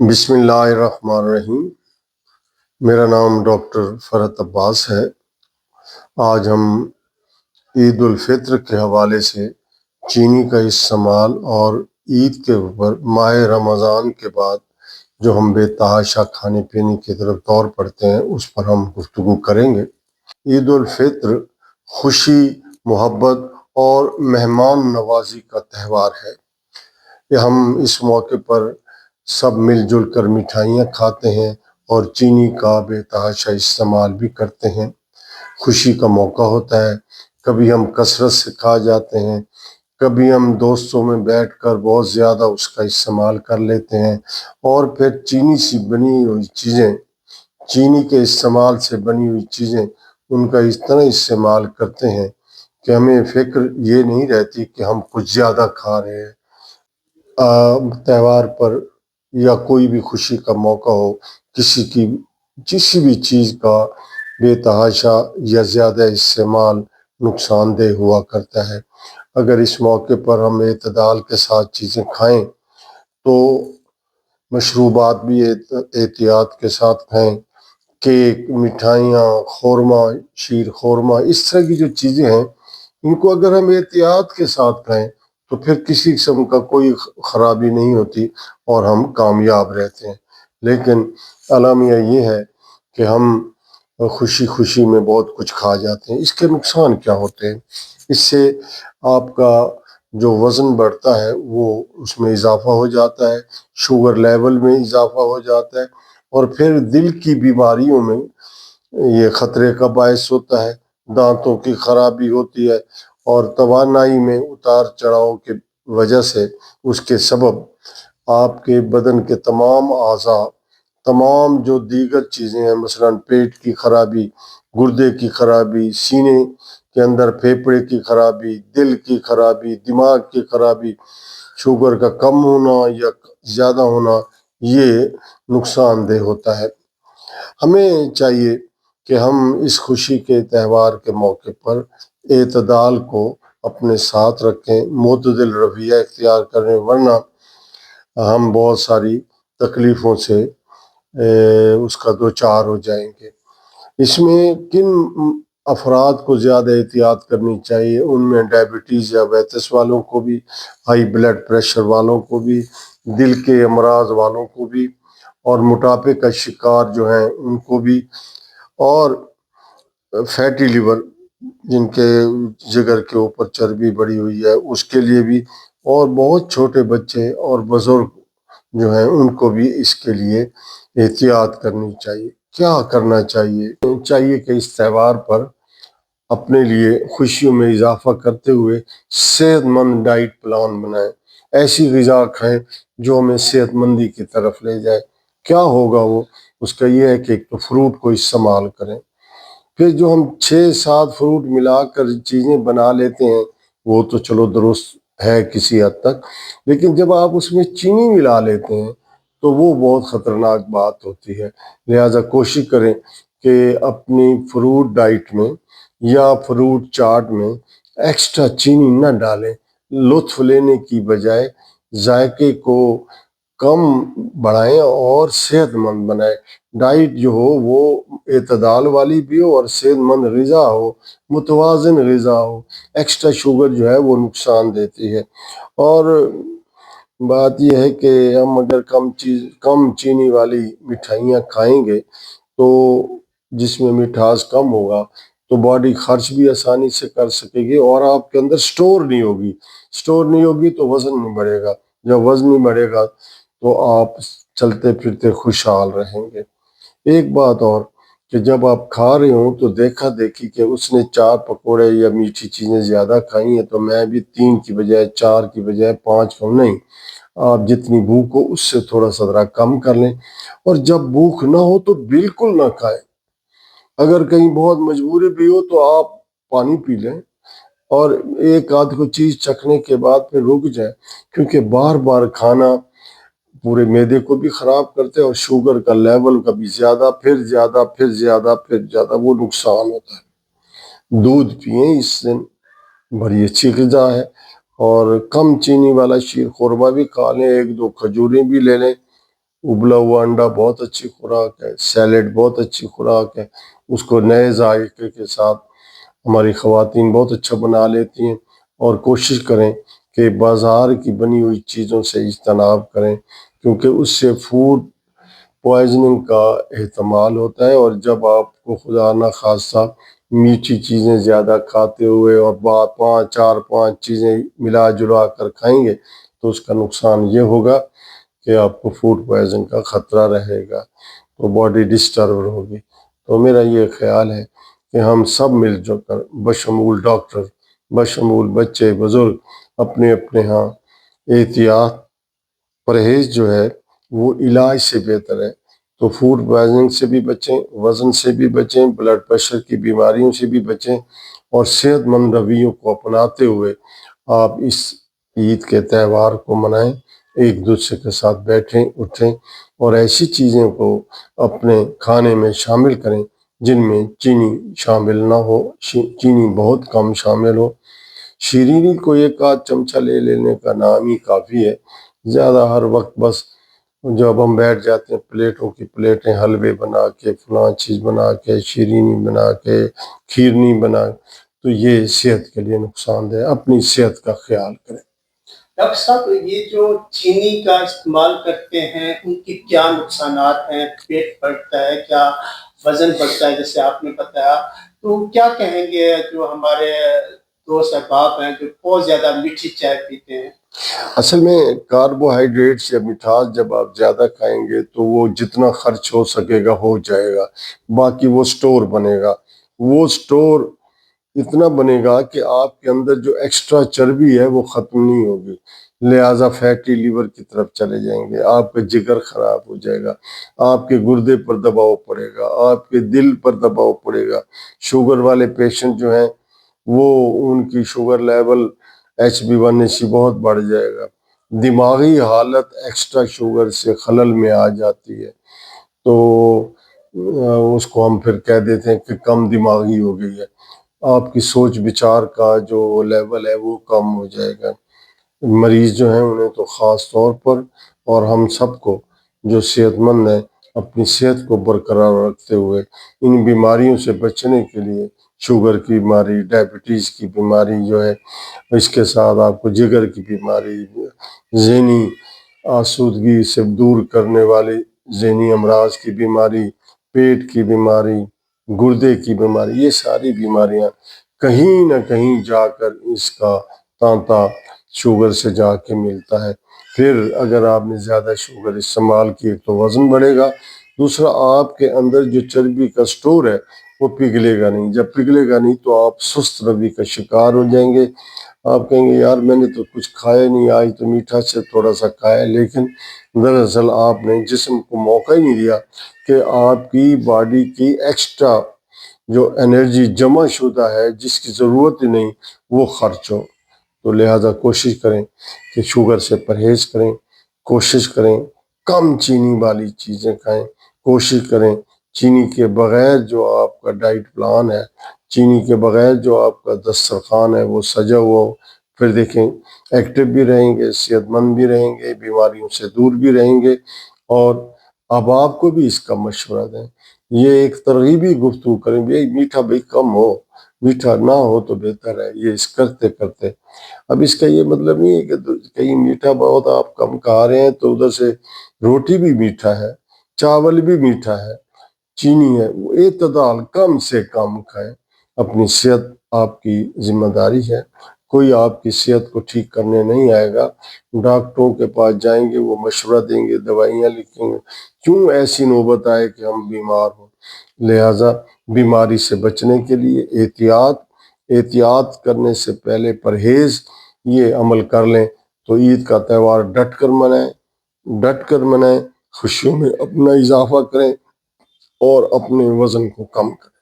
بسم اللہ الرحمن الرحیم۔ میرا نام ڈاکٹر فرحت عباس ہے۔ آج ہم عید الفطر کے حوالے سے چینی کا استعمال اور عید کے اوپر ماہ رمضان کے بعد جو ہم بے تحاشا کھانے پینے کی طرف دور پڑتے ہیں اس پر ہم گفتگو کریں گے۔ عید الفطر خوشی، محبت اور مہمان نوازی کا تہوار ہے۔ کہ ہم اس موقع پر سب مل جل کر مٹھائیاں کھاتے ہیں اور چینی کا بے تحاشا استعمال بھی کرتے ہیں۔ خوشی کا موقع ہوتا ہے، کبھی ہم کثرت سے کھا جاتے ہیں، کبھی ہم دوستوں میں بیٹھ کر بہت زیادہ اس کا استعمال کر لیتے ہیں، اور پھر چینی سے بنی ہوئی چیزیں، چینی کے استعمال سے بنی ہوئی چیزیں ان کا اس طرح استعمال کرتے ہیں کہ ہمیں فکر یہ نہیں رہتی کہ ہم کچھ زیادہ کھا رہے ہیں۔ تہوار پر یا کوئی بھی خوشی کا موقع ہو، کسی بھی چیز کا بے تحاشا یا زیادہ استعمال نقصان دہ ہوا کرتا ہے۔ اگر اس موقع پر ہم اعتدال کے ساتھ چیزیں کھائیں تو مشروبات بھی احتیاط کے ساتھ کھائیں، کیک، مٹھائیاں، خورمہ، شیر خورمہ، اس طرح کی جو چیزیں ہیں ان کو اگر ہم احتیاط کے ساتھ کھائیں تو پھر کسی قسم کا کوئی خرابی نہیں ہوتی اور ہم کامیاب رہتے ہیں۔ لیکن المیہ یہ ہے کہ ہم خوشی خوشی میں بہت کچھ کھا جاتے ہیں۔ اس کے نقصان کیا ہوتے ہیں؟ اس سے آپ کا جو وزن بڑھتا ہے وہ اس میں اضافہ ہو جاتا ہے، شوگر لیول میں اضافہ ہو جاتا ہے، اور پھر دل کی بیماریوں میں یہ خطرے کا باعث ہوتا ہے، دانتوں کی خرابی ہوتی ہے، اور توانائی میں اتار چڑھاؤ کی وجہ سے اس کے سبب آپ کے بدن کے تمام اعضاء، تمام جو دیگر چیزیں ہیں، مثلا پیٹ کی خرابی، گردے کی خرابی، سینے کے اندر پھیپھڑے کی خرابی، دل کی خرابی، دماغ کی خرابی، شوگر کا کم ہونا یا زیادہ ہونا، یہ نقصان دہ ہوتا ہے۔ ہمیں چاہیے کہ ہم اس خوشی کے تہوار کے موقع پر اعتدال کو اپنے ساتھ رکھیں، معتدل رویہ اختیار کریں، ورنہ ہم بہت ساری تکلیفوں سے اس کا دوچار ہو جائیں گے۔ اس میں کن افراد کو زیادہ احتیاط کرنی چاہیے؟ ان میں ڈائبٹیز یا ذیابیطس والوں کو بھی، ہائی بلڈ پریشر والوں کو بھی، دل کے امراض والوں کو بھی، اور موٹاپے کا شکار جو ہیں ان کو بھی، اور فیٹی لیور جن کے جگر کے اوپر چربی بڑھی ہوئی ہے اس کے لیے بھی، اور بہت چھوٹے بچے اور بزرگ جو ہیں ان کو بھی اس کے لیے احتیاط کرنی چاہیے۔ کیا کرنا چاہیے کہ اس تہوار پر اپنے لیے خوشیوں میں اضافہ کرتے ہوئے صحت مند ڈائٹ پلان بنائیں، ایسی غذا کھائیں جو ہمیں صحت مندی کی طرف لے جائے۔ کیا ہوگا وہ؟ اس کا یہ ہے کہ ایک تو فروٹ کو استعمال کریں۔ پھر جو ہم 6-7 فروٹ ملا کر چیزیں بنا لیتے ہیں وہ تو چلو درست ہے کسی حد تک، لیکن جب آپ اس میں چینی ملا لیتے ہیں تو وہ بہت خطرناک بات ہوتی ہے۔ لہٰذا کوشش کریں کہ اپنی فروٹ ڈائٹ میں یا فروٹ چاٹ میں ایکسٹرا چینی نہ ڈالیں، لطف لینے کی بجائے ذائقے کو کم بڑھائیں اور صحت مند بنائیں۔ ڈائٹ جو ہو وہ اعتدال والی بھی ہو اور صحت مند غذا ہو، متوازن غذا ہو۔ ایکسٹرا شوگر جو ہے وہ نقصان دیتی ہے، اور بات یہ ہے کہ ہم اگر کم چینی والی مٹھائیاں کھائیں گے تو جس میں مٹھاس کم ہوگا تو باڈی خرچ بھی آسانی سے کر سکے گی، اور آپ کے اندر سٹور نہیں ہوگی تو وزن نہیں بڑھے گا۔ جب وزن نہیں بڑھے گا تو آپ چلتے پھرتے خوشحال رہیں گے۔ ایک بات اور کہ جب آپ کھا رہے ہوں تو دیکھا دیکھی کہ اس نے 4 پکوڑے یا میٹھی چیزیں زیادہ کھائی ہیں تو میں بھی 3 کی بجائے 4 کی بجائے 5 کھاؤں، نہیں۔ آپ جتنی بھوک ہو اس سے تھوڑا سا ذرا کم کر لیں، اور جب بھوک نہ ہو تو بالکل نہ کھائیں۔ اگر کہیں بہت مجبوری بھی ہو تو آپ پانی پی لیں اور ایک آدھ کو چیز چکھنے کے بعد پھر رک جائیں، کیونکہ بار بار کھانا پورے معدے کو بھی خراب کرتے ہیں، اور شوگر کا لیول کبھی زیادہ پھر زیادہ وہ نقصان ہوتا ہے۔ دودھ پئیں، اس سے بڑی اچھی غذا ہے، اور کم چینی والا شیر خورما بھی کھا لیں، 1-2 کھجوریں بھی لے لیں، ابلا ہوا انڈا بہت اچھی خوراک ہے، سیلڈ بہت اچھی خوراک ہے، اس کو نئے ذائقے کے ساتھ ہماری خواتین بہت اچھا بنا لیتی ہیں۔ اور کوشش کریں کہ بازار کی بنی ہوئی چیزوں سے اجتناب کریں، کیونکہ اس سے فوڈ پوائزننگ کا احتمال ہوتا ہے، اور جب آپ کو خدا نہ خواستہ میٹھی چیزیں زیادہ کھاتے ہوئے اور چار پانچ چیزیں ملا جلا کر کھائیں گے تو اس کا نقصان یہ ہوگا کہ آپ کو فوڈ پوائزن کا خطرہ رہے گا، تو باڈی ڈسٹرب ہوگی۔ تو میرا یہ خیال ہے کہ ہم سب مل جل کر بشمول ڈاکٹر، بشمول بچے بزرگ، اپنے اپنے ہاں احتیاط، پرہیز جو ہے وہ علاج سے بہتر ہے۔ تو فوڈ پوائزننگ سے بھی بچیں، وزن سے بھی بچیں، بلڈ پریشر کی بیماریوں سے بھی بچیں، اور صحت مند رویوں کو اپناتے ہوئے آپ اس عید کے تہوار کو منائیں، ایک دوسرے کے ساتھ بیٹھیں اٹھیں، اور ایسی چیزیں کو اپنے کھانے میں شامل کریں جن میں چینی شامل نہ ہو، چینی بہت کم شامل ہو۔ شیرینی کو ایک آدھ چمچہ لے لینے کا نام ہی کافی ہے، زیادہ ہر وقت بس جب ہم بیٹھ جاتے ہیں پلیٹوں کی پلیٹیں حلوے بنا کے، فلاں چیز بنا کے، شیرینی بنا کے، کھیرنی بنا، تو یہ صحت کے لیے نقصان دہ ہے۔ اپنی صحت کا خیال کریں۔ ڈاکٹر صاحب، یہ جو چینی کا استعمال کرتے ہیں ان کی کیا نقصانات ہیں؟ پیٹ بڑھتا ہے کیا؟ وزن بڑھتا ہے جیسے آپ نے بتایا، تو کیا کہیں گے جو ہمارے دوست احباب ہیں جو بہت زیادہ میٹھی چائے پیتے ہیں؟ اصل میں کاربوہائیڈریٹس یا مٹھاس جب آپ زیادہ کھائیں گے تو وہ جتنا خرچ ہو سکے گا ہو جائے گا، باقی وہ سٹور بنے گا، وہ سٹور اتنا بنے گا کہ آپ کے اندر جو ایکسٹرا چربی ہے وہ ختم نہیں ہوگی، لہٰذا فیٹی لیور کی طرف چلے جائیں گے، آپ کا جگر خراب ہو جائے گا، آپ کے گردے پر دباؤ پڑے گا، آپ کے دل پر دباؤ پڑے گا۔ شوگر والے پیشنٹ جو ہیں وہ ان کی شوگر لیول HB1C بہت بڑھ جائے گا، دماغی حالت ایکسٹرا شوگر سے خلل میں آ جاتی ہے، تو اس کو ہم پھر کہہ دیتے ہیں کہ کم دماغی ہو گئی ہے، آپ کی سوچ بچار کا جو لیول ہے وہ کم ہو جائے گا۔ مریض جو ہیں انہیں تو خاص طور پر، اور ہم سب کو جو صحت مند ہیں اپنی صحت کو برقرار رکھتے ہوئے ان بیماریوں سے بچنے کے لیے، شوگر کی بیماری، ڈائبٹیز کی بیماری جو ہے، اس کے ساتھ آپ کو جگر کی بیماری، ذہنی آسودگی سے دور کرنے والی ذہنی امراض کی بیماری، پیٹ کی بیماری، گردے کی بیماری، یہ ساری بیماریاں کہیں نہ کہیں جا کر اس کا تانتا شوگر سے جا کے ملتا ہے۔ پھر اگر آپ نے زیادہ شوگر استعمال کی تو وزن بڑھے گا، دوسرا آپ کے اندر جو چربی کا سٹور ہے وہ پگھلے گا نہیں، جب پگھلے گا نہیں تو آپ سست روی کا شکار ہو جائیں گے، آپ کہیں گے یار میں نے تو کچھ کھایا نہیں، آج تو میٹھا سے تھوڑا سا کھایا، لیکن دراصل آپ نے جسم کو موقع ہی نہیں دیا کہ آپ کی باڈی کی ایکسٹرا جو انرجی جمع شدہ ہے جس کی ضرورت ہی نہیں وہ خرچ ہو۔ تو لہٰذا کوشش کریں کہ شوگر سے پرہیز کریں، کوشش کریں کم چینی والی چیزیں کھائیں، کوشش کریں چینی کے بغیر جو آپ کا ڈائٹ پلان ہے، چینی کے بغیر جو آپ کا دسترخوان ہے وہ سجا ہوا ہو، پھر دیکھیں ایکٹیو بھی رہیں گے، صحت مند بھی رہیں گے، بیماریوں سے دور بھی رہیں گے، اور اب آپ کو بھی اس کا مشورہ دیں، یہ ایک ترغیبی گفتگو کریں، بھائی میٹھا بھائی کم ہو، میٹھا نہ ہو تو بہتر ہے، یہ اس کرتے کرتے۔ اب اس کا یہ مطلب نہیں ہے کہ کہیں میٹھا بہت آپ کم کھا رہے ہیں تو ادھر سے روٹی بھی میٹھا ہے، چاول بھی میٹھا ہے، چینی ہے، وہ اعتدال، کم سے کم کھائیں۔ اپنی صحت آپ کی ذمہ داری ہے، کوئی آپ کی صحت کو ٹھیک کرنے نہیں آئے گا، ڈاکٹروں کے پاس جائیں گے وہ مشورہ دیں گے، دوائیاں لکھیں گے، کیوں ایسی نوبت آئے کہ ہم بیمار ہوں۔ لہٰذا بیماری سے بچنے کے لیے احتیاط کرنے سے پہلے پرہیز، یہ عمل کر لیں تو عید کا تہوار ڈٹ کر منائیں، خوشیوں میں اپنا اضافہ کریں اور اپنے وزن کو کم کریں۔